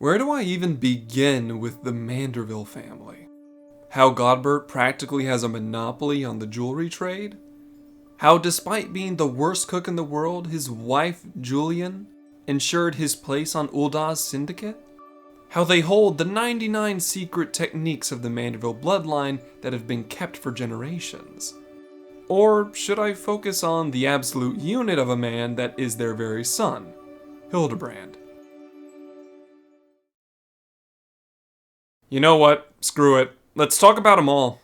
Where do I even begin with the Manderville family? How Godbert practically has a monopoly on the jewelry trade? How despite being the worst cook in the world, his wife, Julian, ensured his place on Uldah's syndicate? How they hold the 99 secret techniques of the Manderville bloodline that have been kept for generations? Or should I focus on the absolute unit of a man that is their very son, Hildebrand? You know what? Screw it. Let's talk about them all.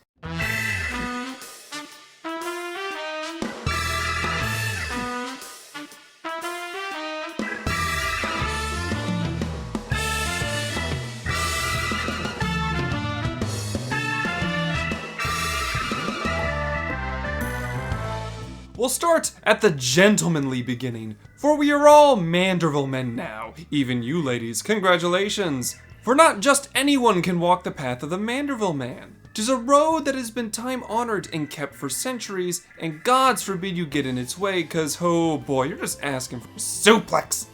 We'll start at the gentlemanly beginning, for we are all Manderville men now. Even you ladies, congratulations! For not just anyone can walk the path of the Manderville man. 'Tis a road that has been time-honored and kept for centuries, and gods forbid you get in its way, cause oh boy, you're just asking for a suplex!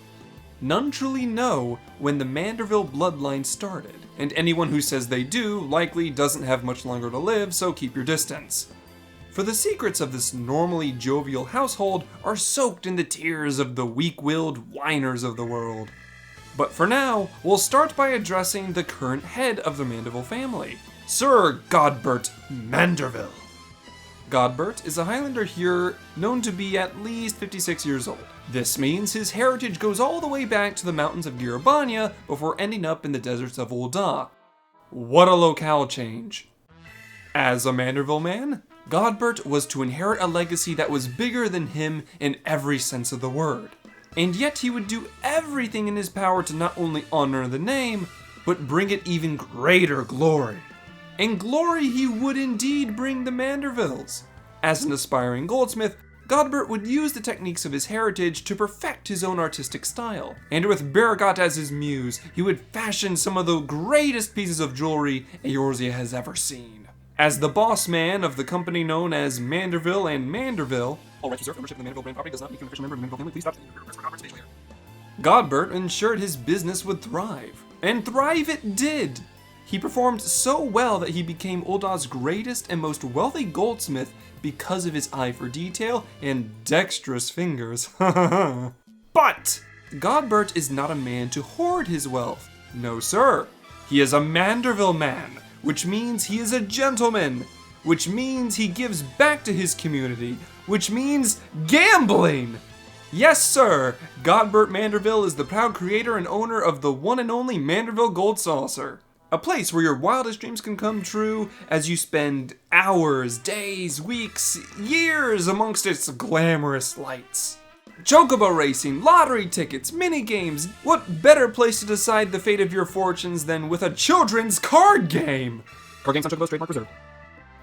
None truly know when the Manderville bloodline started, and anyone who says they do likely doesn't have much longer to live, so keep your distance. For the secrets of this normally jovial household are soaked in the tears of the weak-willed whiners of the world. But for now, we'll start by addressing the current head of the Manderville family, Sir Godbert Manderville. Godbert is a Highlander here known to be at least 56 years old. This means his heritage goes all the way back to the mountains of Girabania before ending up in the deserts of Uldah. What a locale change. As a Manderville man, Godbert was to inherit a legacy that was bigger than him in every sense of the word. And yet he would do everything in his power to not only honor the name, but bring it even greater glory. And glory he would indeed bring the Mandervilles. As an aspiring goldsmith, Godbert would use the techniques of his heritage to perfect his own artistic style. And with Baragat as his muse, he would fashion some of the greatest pieces of jewelry Eorzea has ever seen. As the boss man of the company known as Manderville and Manderville, all rights reserved, ownership of the Manderville brand property does not make you an official member of the Manderville family. Please stop. Godbert ensured his business would thrive, and thrive it did. He performed so well that he became Uldah's greatest and most wealthy goldsmith because of his eye for detail and dexterous fingers. But Godbert is not a man to hoard his wealth. No, sir. He is a Manderville man, which means he is a gentleman, which means he gives back to his community, which means gambling! Yes, sir, Godbert Manderville is the proud creator and owner of the one and only Manderville Gold Saucer. A place where your wildest dreams can come true as you spend hours, days, weeks, years amongst its glamorous lights. Chocobo racing, lottery tickets, mini-games. What better place to decide the fate of your fortunes than with a children's card game? Card games on Chocobo's trademark reserved.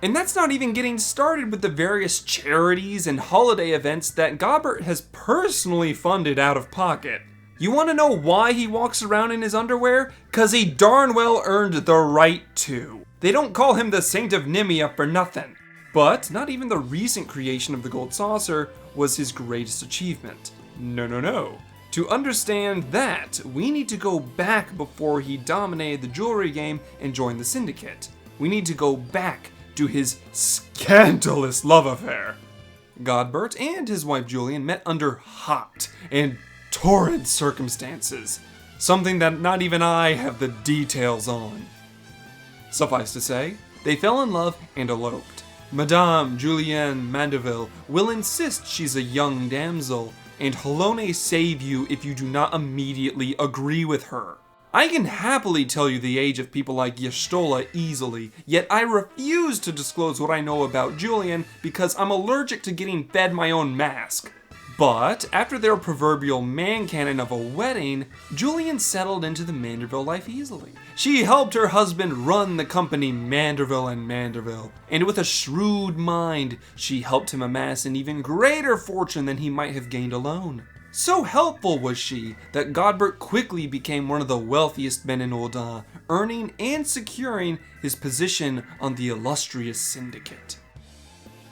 And that's not even getting started with the various charities and holiday events that Godbert has personally funded out of pocket. You want to know why he walks around in his underwear? 'Cause he darn well earned the right to. They don't call him the Saint of Nimia for nothing. But not even the recent creation of the Gold Saucer was his greatest achievement. No. To understand that, we need to go back before he dominated the jewelry game and joined the syndicate. We need to go back to his scandalous love affair. Godbert and his wife Julian met under hot and torrid circumstances, something that not even I have the details on. Suffice to say, they fell in love and eloped. Madame Julienne Manderville will insist she's a young damsel, and Halone save you if you do not immediately agree with her. I can happily tell you the age of people like Y'shtola easily, yet I refuse to disclose what I know about Julian because I'm allergic to getting fed my own mask. But after their proverbial man cannon of a wedding, Julian settled into the Manderville life easily. She helped her husband run the company Manderville and Manderville, and with a shrewd mind, she helped him amass an even greater fortune than he might have gained alone. So helpful was she that Godbert quickly became one of the wealthiest men in Uldah, earning and securing his position on the illustrious syndicate.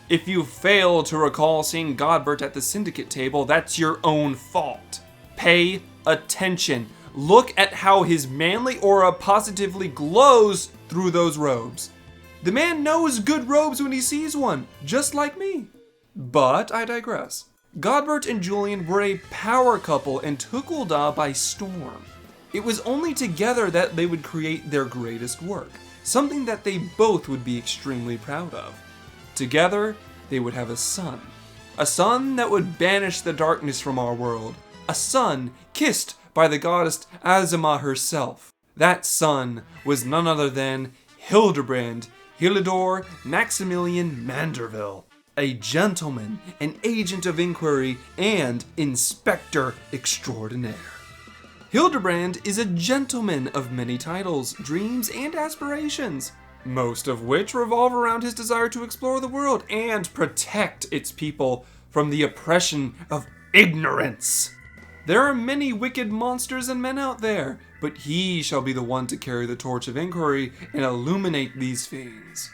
If you fail to recall seeing Godbert at the syndicate table, that's your own fault. Pay attention. Look at how his manly aura positively glows through those robes. The man knows good robes when he sees one, just like me. But I digress. Godbert and Julian were a power couple and took Ul'dah by storm. It was only together that they would create their greatest work, something that they both would be extremely proud of. Together, they would have a son that would banish the darkness from our world, a son kissed by the goddess Azima herself. That son was none other than Hildebrand Heliodor Maximilian Manderville, a gentleman, an agent of inquiry, and inspector extraordinaire. Hildebrand is a gentleman of many titles, dreams, and aspirations, most of which revolve around his desire to explore the world and protect its people from the oppression of ignorance. There are many wicked monsters and men out there, but he shall be the one to carry the torch of inquiry and illuminate these fiends.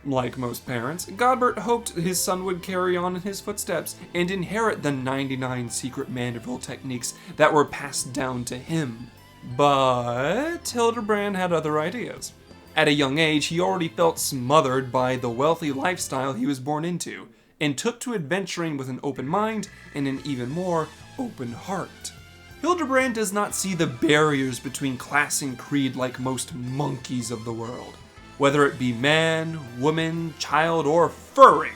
Like most parents, Godbert hoped his son would carry on in his footsteps and inherit the 99 secret Manderville techniques that were passed down to him. But Hildebrand had other ideas. At a young age, he already felt smothered by the wealthy lifestyle he was born into, and took to adventuring with an open mind and an even more open heart. Hildebrand does not see the barriers between class and creed like most monkeys of the world. Whether it be man, woman, child, or furry,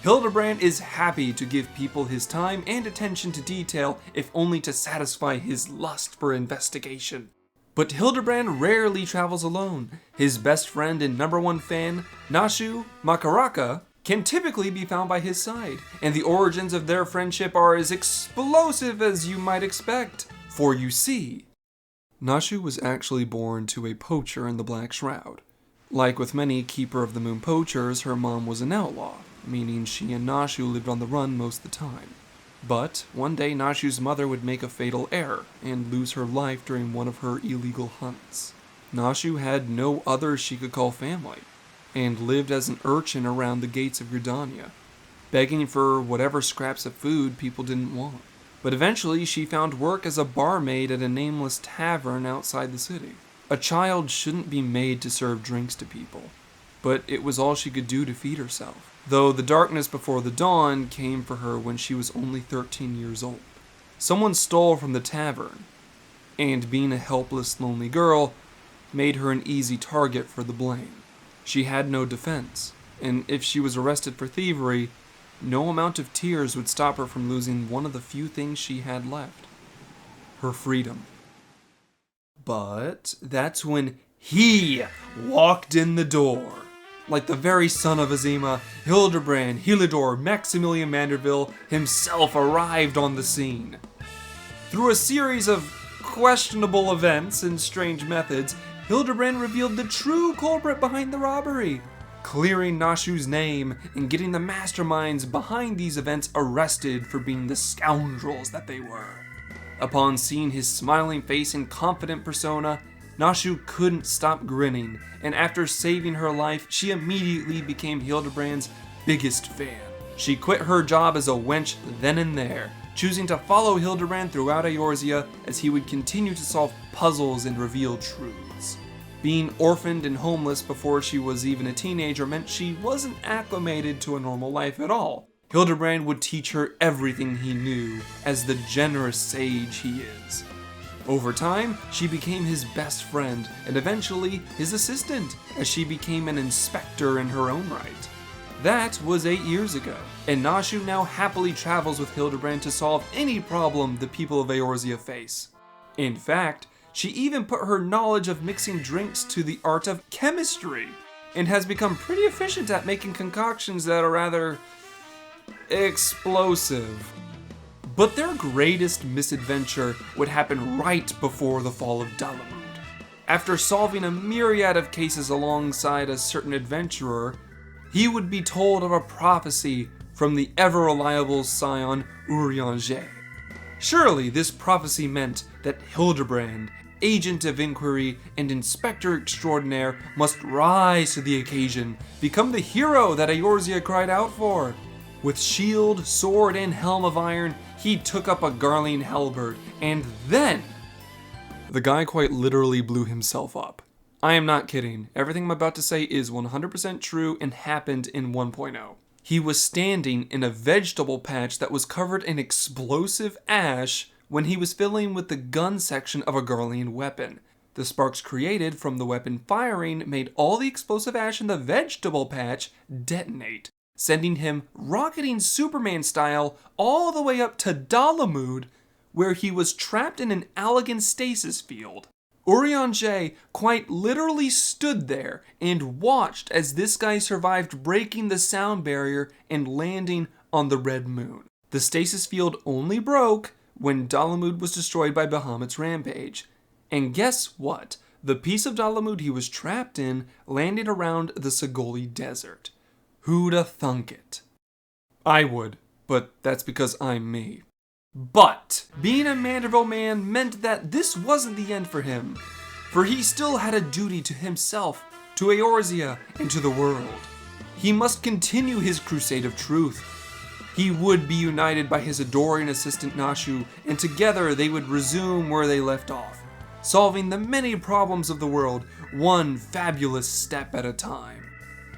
Hildebrand is happy to give people his time and attention to detail if only to satisfy his lust for investigation. But Hildebrand rarely travels alone. His best friend and #1 fan, Nashu Makaraka, can typically be found by his side, and the origins of their friendship are as explosive as you might expect. For you see, Nashu was actually born to a poacher in the Black Shroud. Like with many Keeper of the Moon poachers, her mom was an outlaw, meaning she and Nashu lived on the run most of the time. But one day Nashu's mother would make a fatal error and lose her life during one of her illegal hunts. Nashu had no others she could call family, and lived as an urchin around the gates of Gridania, begging for whatever scraps of food people didn't want. But eventually she found work as a barmaid at a nameless tavern outside the city. A child shouldn't be made to serve drinks to people, but it was all she could do to feed herself. Though the darkness before the dawn came for her when she was only 13 years old. Someone stole from the tavern, and being a helpless, lonely girl, made her an easy target for the blame. She had no defense, and if she was arrested for thievery, no amount of tears would stop her from losing one of the few things she had left: her freedom. But that's when he walked in the door. Like the very son of Azima, Hildebrand Heliodor Maximilian Manderville himself arrived on the scene. Through a series of questionable events and strange methods, Hildebrand revealed the true culprit behind the robbery, clearing Nashu's name and getting the masterminds behind these events arrested for being the scoundrels that they were. Upon seeing his smiling face and confident persona, Nashu couldn't stop grinning, and after saving her life, she immediately became Hildebrand's biggest fan. She quit her job as a wench then and there, choosing to follow Hildebrand throughout Eorzea as he would continue to solve puzzles and reveal truths. Being orphaned and homeless before she was even a teenager meant she wasn't acclimated to a normal life at all. Hildebrand would teach her everything he knew as the generous sage he is. Over time, she became his best friend and eventually his assistant, as she became an inspector in her own right. That was 8 years ago, and Nashu now happily travels with Hildebrand to solve any problem the people of Eorzea face. In fact, she even put her knowledge of mixing drinks to the art of chemistry, and has become pretty efficient at making concoctions that are rather explosive. But their greatest misadventure would happen right before the fall of Dalamud. After solving a myriad of cases alongside a certain adventurer, he would be told of a prophecy from the ever-reliable scion Eorzea. Surely this prophecy meant that Hildebrand, agent of inquiry and inspector extraordinaire, must rise to the occasion, become the hero that Eorzea cried out for. With shield, sword, and helm of iron, he took up a Garlean halberd, and then The guy quite literally blew himself up. I am not kidding. Everything I'm about to say is 100% true and happened in 1.0. He was standing in a vegetable patch that was covered in explosive ash when he was filling with the gun section of a Garlean weapon. The sparks created from the weapon firing made all the explosive ash in the vegetable patch detonate, sending him rocketing Superman style all the way up to Dalamud, where he was trapped in an Allegan stasis field. Eorzea quite literally stood there and watched as this guy survived breaking the sound barrier and landing on the Red Moon. The stasis field only broke when Dalamud was destroyed by Bahamut's rampage. And guess what? The piece of Dalamud he was trapped in landed around the Sigoli Desert. Who'da thunk it? I would, but that's because I'm me. But being a Manderville man meant that this wasn't the end for him, for he still had a duty to himself, to Eorzea, and to the world. He must continue his crusade of truth. He would be united by his adoring assistant Nashu, and together they would resume where they left off, solving the many problems of the world, one fabulous step at a time.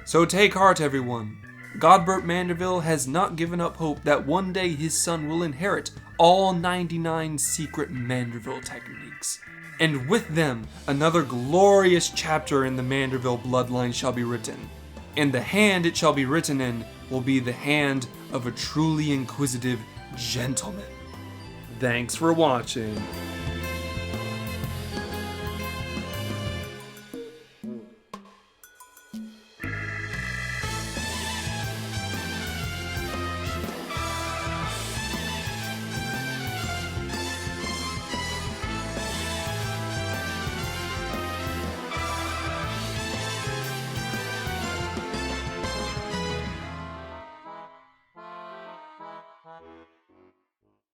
So take heart, everyone. Godbert Manderville has not given up hope that one day his son will inherit all 99 secret Manderville techniques. And with them, another glorious chapter in the Manderville bloodline shall be written. And the hand it shall be written in will be the hand of a truly inquisitive gentleman. Thanks for watching.